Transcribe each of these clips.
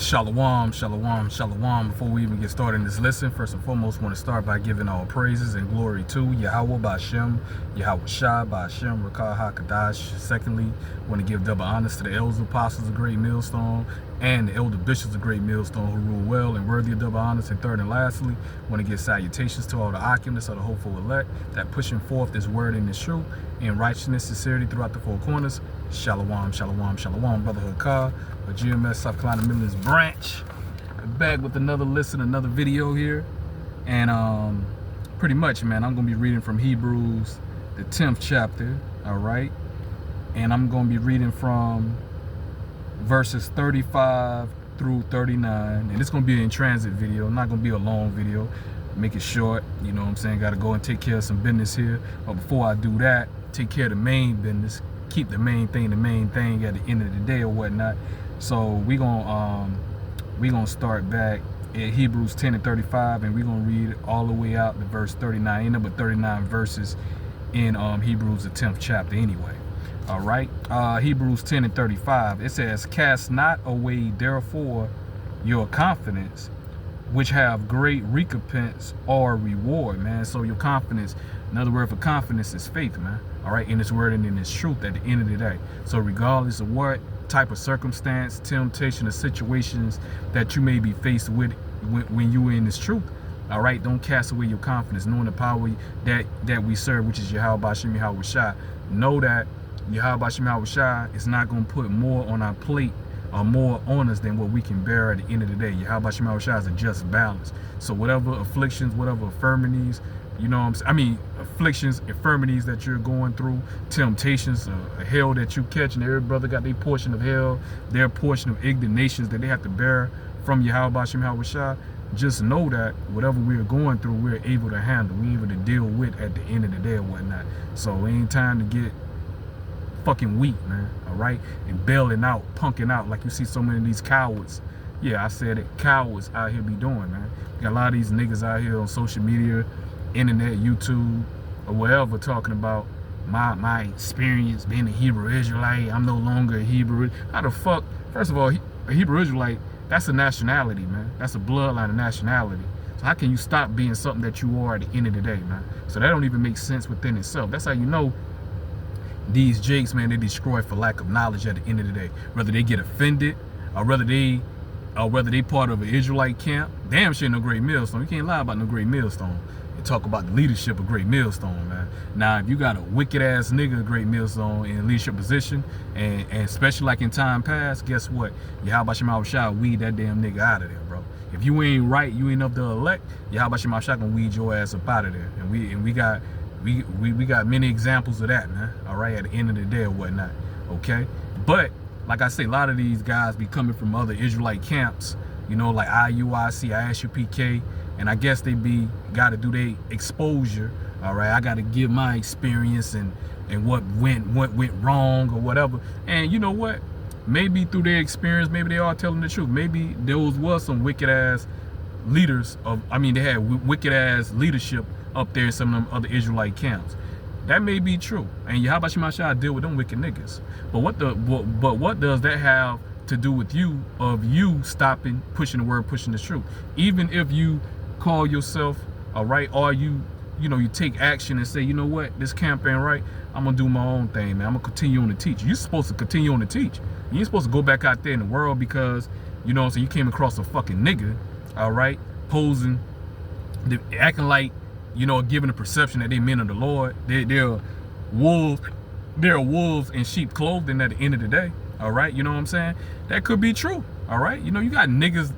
Shalom, shalom, shalom. Before we even get started in this lesson, first and foremost, want to start by giving all praises and glory to Yahawah, bahasham, Yahawashi, bahasham, Rakah HaKadash. Secondly, want to give double honors to the Elders Apostles of Great Millstone and the Elder Bishops of Great Millstone who rule well and worthy of double honors. And third and lastly, want to give salutations to all the occupants of the hopeful elect that pushing forth this word and this truth in righteousness, sincerity throughout the four corners. Shalom, shalom, shalom, Brotherhood Car, a GMS South Carolina Midlands branch. Back with another lesson, another video here. And pretty much, man, I'm going to be reading from Hebrews, the 10th chapter, all right? And I'm going to be reading from verses 35 through 39. And it's going to be an in transit video, not going to be a long video. Make it short, you know what I'm saying? Got to go and take care of some business here. But before I do that, take care of the main business. Keep the main thing at the end of the day or whatnot. So we gonna start back at Hebrews 10 and 35, and we're gonna read all the way out to verse 39. Ain't number 39 verses in Hebrews the 10th chapter anyway. All right, Hebrews 10 and 35. It says, "Cast not away therefore your confidence, which have great recompense or reward," man. So your confidence, another word for confidence is faith, man. All right, in this word and in this truth at the end of the day. So regardless of what type of circumstance, temptation, or situations that you may be faced with when you are in this truth, all right, don't cast away your confidence, knowing the power that we serve, which is Yahawah, bahasham, Yahawashi. Know that Yahawah, bahasham, Yahawashi is not going to put more on our plate or more on us than what we can bear at the end of the day. Yahawah, bahasham, Yahawashi is a just balance. So whatever afflictions, whatever infirmities, you know what I'm saying? I mean, afflictions, infirmities that you're going through, temptations, hell that you catch, and every brother got their portion of hell, their portion of ignitions that they have to bear from Yahawah, bahasham, Yahawashi. Just know that whatever we're going through, we're able to handle, we're able to deal with at the end of the day or whatnot. So it ain't time to get fucking weak, man, all right? And bailing out, punking out like you see so many of these cowards. Yeah, I said it, cowards out here be doing, man. Got a lot of these niggas out here on social media, internet, YouTube, or wherever, talking about my experience being a Hebrew Israelite. I'm no longer a Hebrew. How the fuck? First of all, a Hebrew Israelite, that's a nationality, man. That's a bloodline of nationality. So how can you stop being something that you are at the end of the day, man? So that don't even make sense within itself. That's how you know these jakes, man, they destroy for lack of knowledge at the end of the day. Whether they get offended or whether they part of an Israelite camp. Damn shit, no Great Millstone. You can't lie about no Great Millstone. Talk about the leadership of Great Millstone, man. Now, if you got a wicked ass nigga, Great Millstone, in a leadership position, and especially like in time past, guess what? Yahawah, bahasham, Yahawashi weed that damn nigga out of there, bro. If you ain't right, you ain't up to elect, Yahawah, bahasham, Yahawashi gonna weed your ass up out of there. And we got many examples of that, man. All right, at the end of the day or whatnot. Okay, but like I say, a lot of these guys be coming from other Israelite camps, you know, like IUIC, ISUPK. And I guess they got to do their exposure. All right, I got to give my experience and what went wrong or whatever. And you know what? Maybe through their experience, maybe they are telling the truth. Maybe there was some wicked ass leaders they had wicked ass leadership up there in some of them other Israelite camps. That may be true. And Yahawah, bahasham, Yahawashi deal with them wicked niggas. But what does that have to do with you stopping pushing the word, pushing the truth? Even if you call yourself, all right, or you take action and say, you know what, this camp ain't right, I'm gonna do my own thing, man. I'm gonna continue on to teach. You're supposed to continue on to teach. You ain't supposed to go back out there in the world because, you know, so you came across a fucking nigga, all right, posing, acting like, you know, giving the perception that they men of the Lord. They're wolves in sheep clothing at the end of the day, all right, you know what I'm saying? That could be true, all right? You know, you got niggas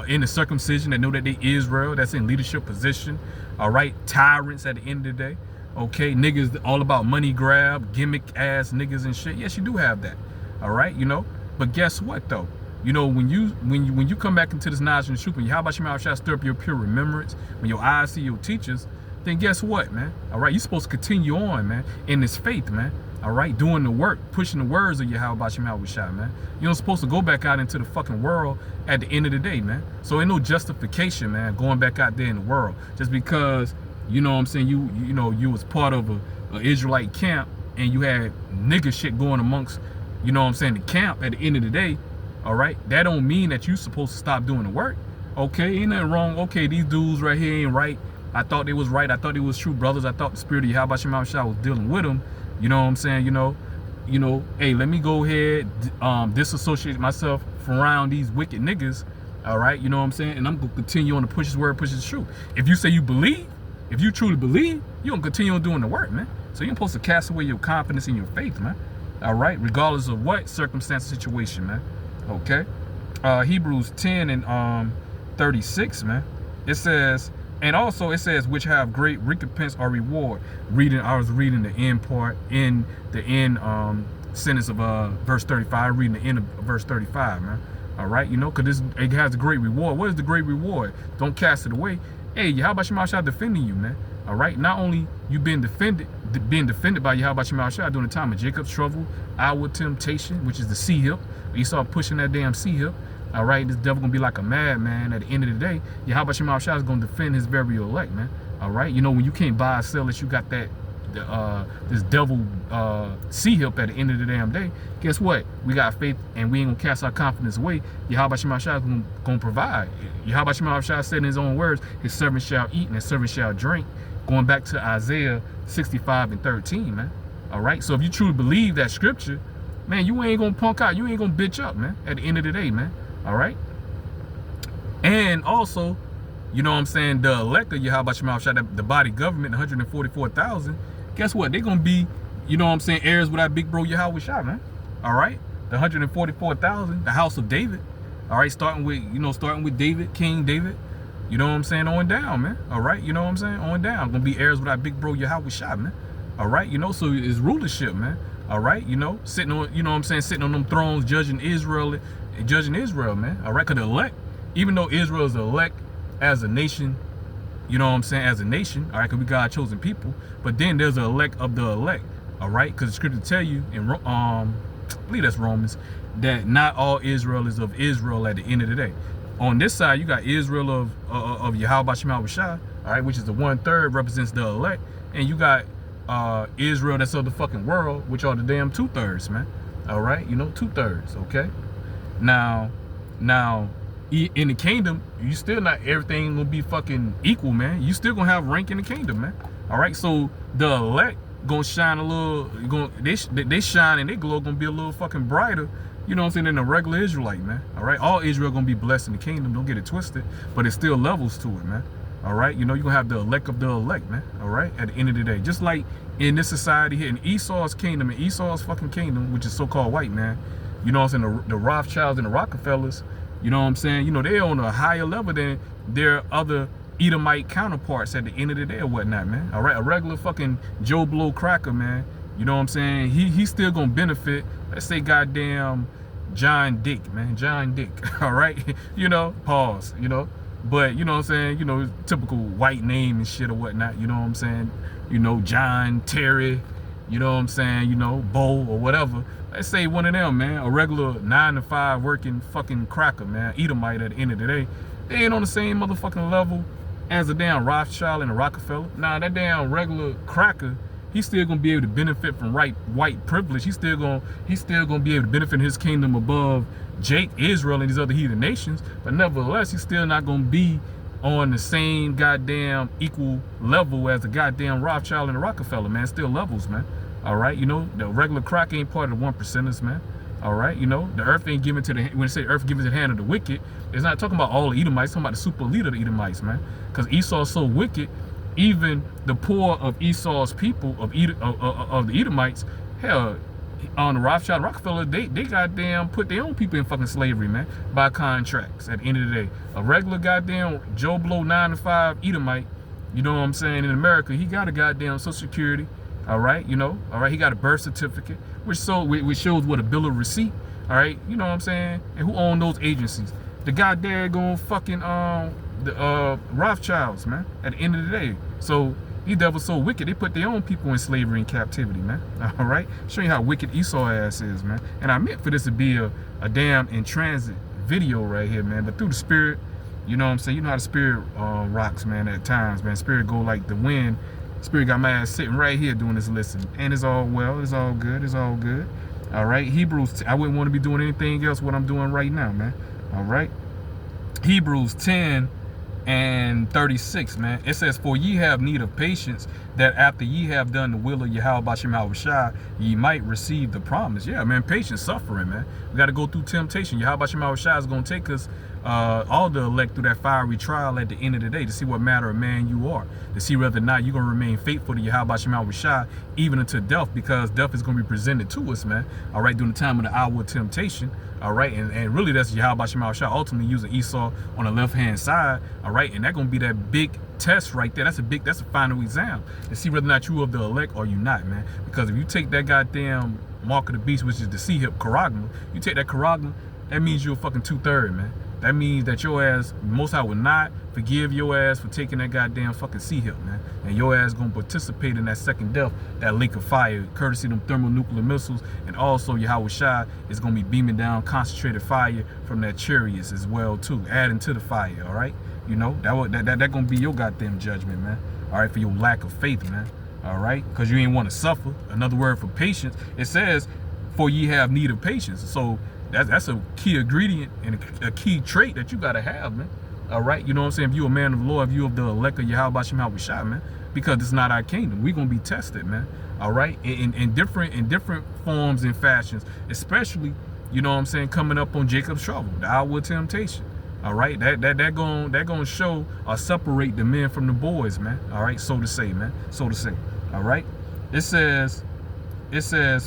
in the circumcision that know that they Israel, that's in leadership position, all right, tyrants at the end of the day, okay, niggas all about money grab, gimmick ass niggas and shit. Yes, you do have that, all right, you know, but guess what though? You know, when you come back into this knowledge and truth, and Yahawah, bahasham, Yahawashi stir up your pure remembrance, when your eyes see your teachers, then guess what, man? All right, you're supposed to continue on, man, in this faith, man. All right, doing the work, pushing the words of Yahawah, bahasham, Yahawashi, man. You're not supposed to go back out into the fucking world at the end of the day, man. So ain't no justification, man, going back out there in the world just because, you know what I'm saying, you was part of a Israelite camp and you had nigga shit going amongst, you know what I'm saying, the camp. At the end of the day, All right, that don't mean that you supposed to stop doing the work. Okay, ain't nothing wrong. Okay, these dudes right here ain't right. I thought they was right. I thought they was true brothers. I thought the spirit of Yahawashi was dealing with them. You know what I'm saying? You know, hey, let me go ahead, disassociate myself from around these wicked niggas. All right, you know what I'm saying? And I'm gonna continue on to push his word, push his truth. If you say you believe, if you truly believe, you're gonna continue on doing the work, man. So you're supposed to cast away your confidence in your faith, man. All right, regardless of what circumstance, situation, man. Okay. Hebrews 10 and 36, man. It says, and also it says, which have great recompense or reward. I was reading the end part in the end sentence of verse 35, reading the end of verse 35, man. All right, you know, because it has a great reward. What is the great reward? Don't cast it away. Hey, Yahawashi defending you, man. All right, not only you being defended by Yahawashi during the time of Jacob's trouble, our temptation, which is the sea hip. Esau pushing that damn sea hip. All right, this devil gonna be like a madman. At the end of the day, Yahawashi is gonna defend his very elect, man. All right, you know, when you can't buy or sell it, you got that this devil sea hip at the end of the damn day. Guess what? We got faith, and we ain't gonna cast our confidence away. Yahawashi is gonna provide. Yahawashi said in his own words, his servant shall eat and his servant shall drink. Going back to Isaiah 65 and 13, man. All right, so if you truly believe that scripture, man, you ain't gonna punk out. You ain't gonna bitch up, man, at the end of the day, man. All right. And also, you know what I'm saying, the elect of Yahawashi, the body government, 144,000, guess what? They're gonna be, you know what I'm saying, heirs with that big bro Yahawashi, man. All right. The 144,000, the house of David. All right, starting with David, King David. You know what I'm saying? On down, man. All right. You know what I'm saying? On down. Gonna be heirs with our big bro Yahawashi, man. All right. You know, so it's rulership, man. All right. You know, sitting on, you know what I'm saying, sitting on them thrones, judging Israel, man. All right. Because the elect, even though Israel is the elect as a nation, you know what I'm saying, as a nation, all right, because we God chosen people, but then there's an elect of the elect, all right, because the scripture tell you in, I believe that's Romans, that not all Israel is of Israel at the end of the day. On this side, you got Israel of Yahawashi, all right, which is the 1/3 represents the elect, and you got Israel that's of the fucking world, which are the damn 2/3, man. All right, you know, 2/3, okay. Now, in the kingdom, you still not everything gonna be fucking equal, man. You still gonna have rank in the kingdom, man. All right, so the elect gonna shine a little, they shine and their glow gonna be a little fucking brighter, you know what I'm saying, than a regular Israelite, man. All right, all Israel gonna be blessed in the kingdom. Don't get it twisted, but it's still levels to it, man. All right, you know, you're gonna have the elect of the elect, man. All right, at the end of the day, just like in this society here, in Esau's kingdom, in Esau's fucking kingdom, which is so-called white, man, you know what I'm saying, the Rothschilds and the Rockefellers, you know what I'm saying, you know, they're on a higher level than their other Edomite counterparts at the end of the day or whatnot, man. All right, a regular fucking Joe Blow cracker, man, you know what I'm saying, he's still gonna benefit, let's say goddamn John Dick, man, John Dick, all right, you know, pause, you know, but you know what I'm saying, you know, typical white name and shit or whatnot, you know what I'm saying, you know, John, Terry, you know what I'm saying, you know, Bo or whatever. Let's say one of them, man, a regular 9-to-5 working fucking cracker, man, Edomite at the end of the day. They ain't on the same motherfucking level as a damn Rothschild and a Rockefeller. Nah, that damn regular cracker, he's still gonna be able to benefit from white privilege. He's still gonna be able to benefit his kingdom above Israel and these other heathen nations. But nevertheless, he's still not gonna be on the same goddamn equal level as the goddamn Rothschild and the Rockefeller, man. Still levels, man. All right, you know, the regular crack ain't part of the 1%ers, man. All right, you know, the earth ain't given to the, when they say earth given to the hand of the wicked, it's not talking about all the Edomites, it's talking about the super leader of the Edomites, man. Because Esau's so wicked, even the poor of Esau's people, of the Edomites, hell, on the Rothschild and Rockefeller, they goddamn put their own people in fucking slavery, man, by contracts at the end of the day. A regular goddamn Joe Blow 9-to-5 Edomite, you know what I'm saying, in America, he got a goddamn Social Security, all right, you know, all right, he got a birth certificate, which shows what a bill of receipt, all right, you know what I'm saying, and who own those agencies? The goddamn going fucking the Rothschilds, man, at the end of the day. So these devils so wicked, they put their own people in slavery and captivity, man. All right, show you how wicked Esau ass is, man. And I meant for this to be a damn in transit video right here, man, but through the spirit, you know what I'm saying, you know how the spirit rocks, man, at times, man. Spirit go like the wind. Spirit got my ass sitting right here doing this listen, and it's all well, it's all good, it's all good. All right, Hebrews, I wouldn't want to be doing anything else what I'm doing right now, man. All right, Hebrews 10:36, man. It says, for ye have need of patience, that after ye have done the will of Yahawah Bahasham, ye might receive the promise. Yeah, man, patience, suffering, man. We got to go through temptation. Yahawah is going to take us, all the elect, through that fiery trial at the end of the day to see what matter of man you are, to see whether or not you're going to remain faithful to Yahawah even unto death, because death is going to be presented to us, man. All right, during the time of the hour of temptation. All right, and really that's Yahawah ultimately using Esau on the left-hand side. All right, and that's going to be that big test right there. That's a final exam to see whether or not you of the elect or you not, man. Because if you take that goddamn mark of the beast, which is the C-hip charagma, you take that charagma, that means you're a fucking 2/3, man. That means that your ass, Most High will not forgive your ass for taking that goddamn fucking C-hip, man. And your ass gonna participate in that second death, that lake of fire, courtesy of them thermonuclear missiles. And also Yahawah is gonna be beaming down concentrated fire from that chariots as well too, adding to the fire. All right, you know that gonna be your goddamn judgment, man. All right, for your lack of faith, man. All right, because you ain't want to suffer. Another word for patience. It says, for ye have need of patience. So that's a key ingredient and a key trait that you gotta have, man. All right, you know what I'm saying? If you a man of the Lord, if you of the elect of Yahawah, man, because it's not our kingdom, we gonna be tested, man. All right, in different forms and fashions, especially, you know what I'm saying, coming up on Jacob's trouble, the hour of temptation. All right, that gonna show or separate the men from the boys, man. All right, so to say, man, so to say. All right, it says,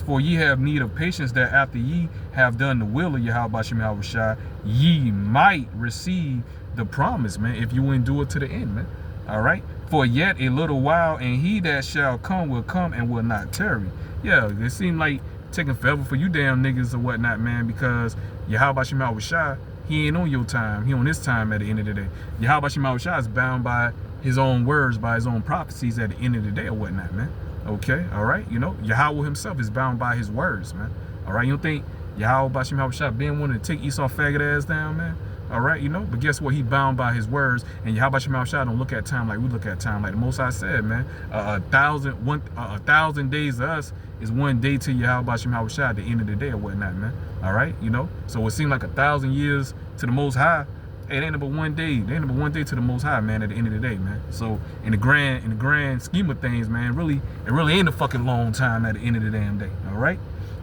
for ye have need of patience, that after ye have done the will of Yahawah, ye might receive the promise, man, if you endure to the end, man. All right, for yet a little while, and he that shall come will come and will not tarry. Yeah, it seemed like taking forever for you damn niggas or whatnot, man, because Yahawah, he ain't on your time, he on his time at the end of the day. Yahawah is bound by his own words, by his own prophecies at the end of the day or whatnot, man. Okay, all right, you know, Yahawah himself is bound by his words, man. All right, you don't think Yahawah being wanting to take Esau faggot ass down, man? All right, you know, but guess what? He bound by his words, and Yahawah don't look at time like we look at time. Like the Most High said, man, 1,000 days to us is one day to Yahawah at the end of the day or whatnot, man. All right, you know, so it seemed like 1,000 years to the Most High. It ain't but one day. It ain't but one day to the Most High, man, at the end of the day, man. So in the grand scheme of things, man, it really ain't a fucking long time at the end of the damn day. All right.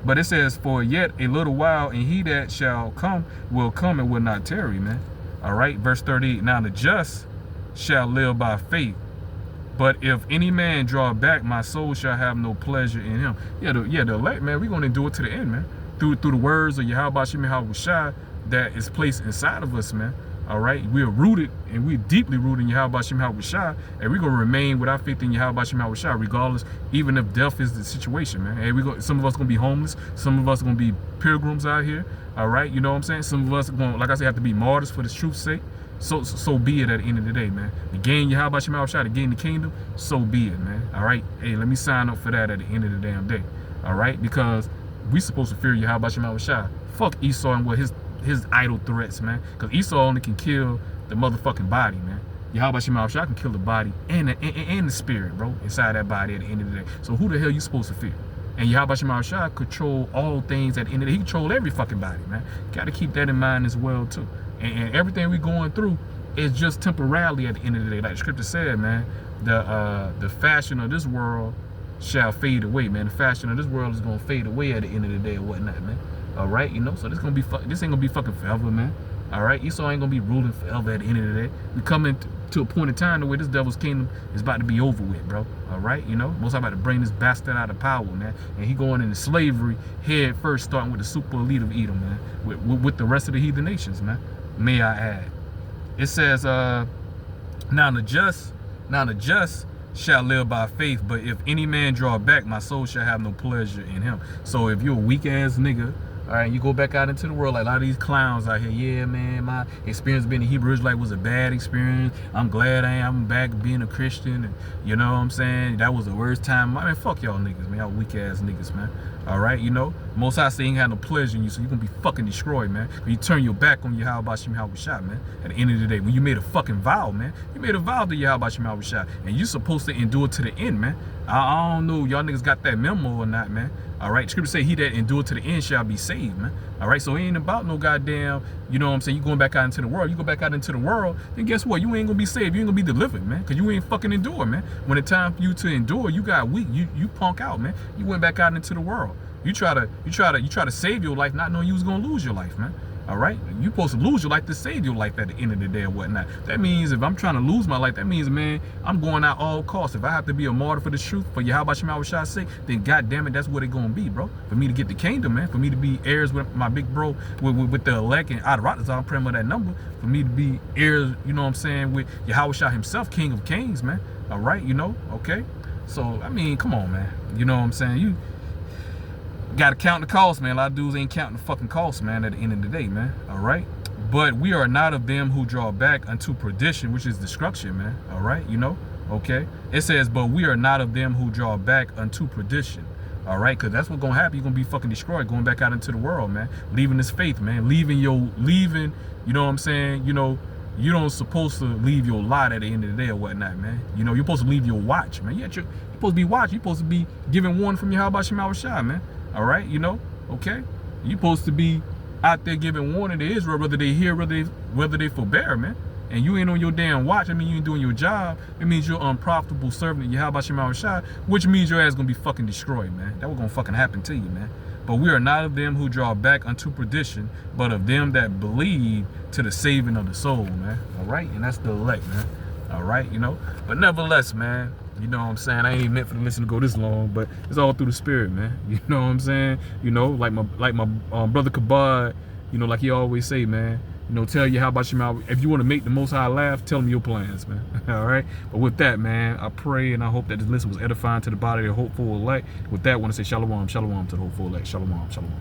But it says, for yet a little while, and he that shall come will come and will not tarry, man. All right. Verse 38. Now the just shall live by faith. But if any man draw back, my soul shall have no pleasure in him. Yeah, the elect, man, we're going to do it to the end, man. Through the words of Yahawah that is placed inside of us, man. All right, we're rooted, and we're deeply rooted in Yahawah, and we're gonna remain with our faith in Yahawah, regardless, even if death is the situation, man. Hey, some of us gonna be homeless, some of us gonna be pilgrims out here. All right, you know what I'm saying? Some of us are gonna, like I said, have to be martyrs for the truth's sake. So be it at the end of the day, man. To gain Yahawah, to gain the kingdom, so be it, man. All right, hey, let me sign up for that at the end of the damn day. All right, because we supposed to fear Yahawah. Fuck Esau and what his idle threats, man. Because Esau only can kill the motherfucking body, man. Yahawah can kill the body and the spirit, bro, inside that body at the end of the day. So who the hell you supposed to fear? And Yahawah control all things at the end of the day. He control every fucking body, man. Got to keep that in mind as well, too. And everything we going through is just temporarily at the end of the day. Like the scripture said, man, the fashion of this world shall fade away, man. The fashion of this world is going to fade away at the end of the day or whatnot, man. All right, you know, so this ain't gonna be fucking forever, man. All right, Esau ain't gonna be ruling forever at the end of the day. We coming to a point in time where this devil's kingdom is about to be over with, bro. All right, you know, Most High about to bring this bastard out of power, man. And he going into slavery head first, starting with the super elite of Edom, man, with the rest of the heathen nations, man. May I add? It says, now the just shall live by faith, but if any man draw back, my soul shall have no pleasure in him. So if you're a weak ass nigga, all right, you go back out into the world like a lot of these clowns out here. Yeah, man, my experience being a Hebrew Israelite was a bad experience. I'm glad I'm back being a Christian. And you know what I'm saying? That was the worst time. I mean, fuck y'all niggas, man. Y'all weak ass niggas, man. All right, you know? Most High say ain't had no pleasure in you, so you're going to be fucking destroyed, man. When you turn your back on Yahawah, man, at the end of the day, when you made a fucking vow, man. You made a vow to Yahawah, and you supposed to endure to the end, man. I don't know y'all niggas got that memo or not, man. All right, the scripture say he that endure to the end shall be saved, man. All right, so it ain't about no goddamn, you know what I'm saying, you going back out into the world. You go back out into the world, then guess what? You ain't gonna be saved. You ain't gonna be delivered, man, because you ain't fucking endure, man. When it's time for you to endure, you got weak. You punk out, man. You went back out into the world. You try to save your life, not knowing you was gonna lose your life, man. All right, you supposed to lose your life to save your life at the end of the day or whatnot. That means if I'm trying to lose my life, that means, man, I'm going out all costs. If I have to be a martyr for the truth, for Yahawah's sake, then goddamn it, that's what it's gonna be, bro. For me to get the kingdom, man, for me to be heirs with my big bro, with the elect and I'm praying with that number, for me to be heirs, you know what I'm saying, with Yahawah himself, King of Kings, man. All right, you know, okay. So I mean, come on, man. You know what I'm saying? You gotta count the cost, man. A lot of dudes ain't counting the fucking cost, man, at the end of the day, man. All right, but we are not of them who draw back unto perdition, which is destruction, man. All right, you know, okay. It says, but we are not of them who draw back unto perdition. All right, because that's what's gonna happen. You're gonna be fucking destroyed, going back out into the world, man. Leaving this faith, man. Leaving, you know what I'm saying? You know, you don't supposed to leave your lot at the end of the day or whatnot, man. You know, you're supposed to leave your watch, man. You're supposed to be watching. You're supposed to be giving warning from Yahawashi, man. All right, you know, okay. You're supposed to be out there giving warning to Israel, whether they hear, whether they forbear, man. And you ain't on your damn watch. I mean, you ain't doing your job. It means you're unprofitable servant of Yahawashi, which means your ass gonna be fucking destroyed, man. That was gonna fucking happen to you, man. But we are not of them who draw back unto perdition, but of them that believe to the saving of the soul, man. All right, and that's the elect, man. All right, you know. But nevertheless, man, you know what I'm saying? I ain't even meant for the listen to go this long, but it's all through the spirit, man. You know what I'm saying? You know, like my brother Kabad, you know, like he always say, man. You know, tell you how about you, if you want to make the Most High laugh, tell them your plans, man. All right. But with that, man, I pray and I hope that this listen was edifying to the body of the hopeful elect. With that, I want to say shalom, shalom to the hopeful elect. Shalom, shalom.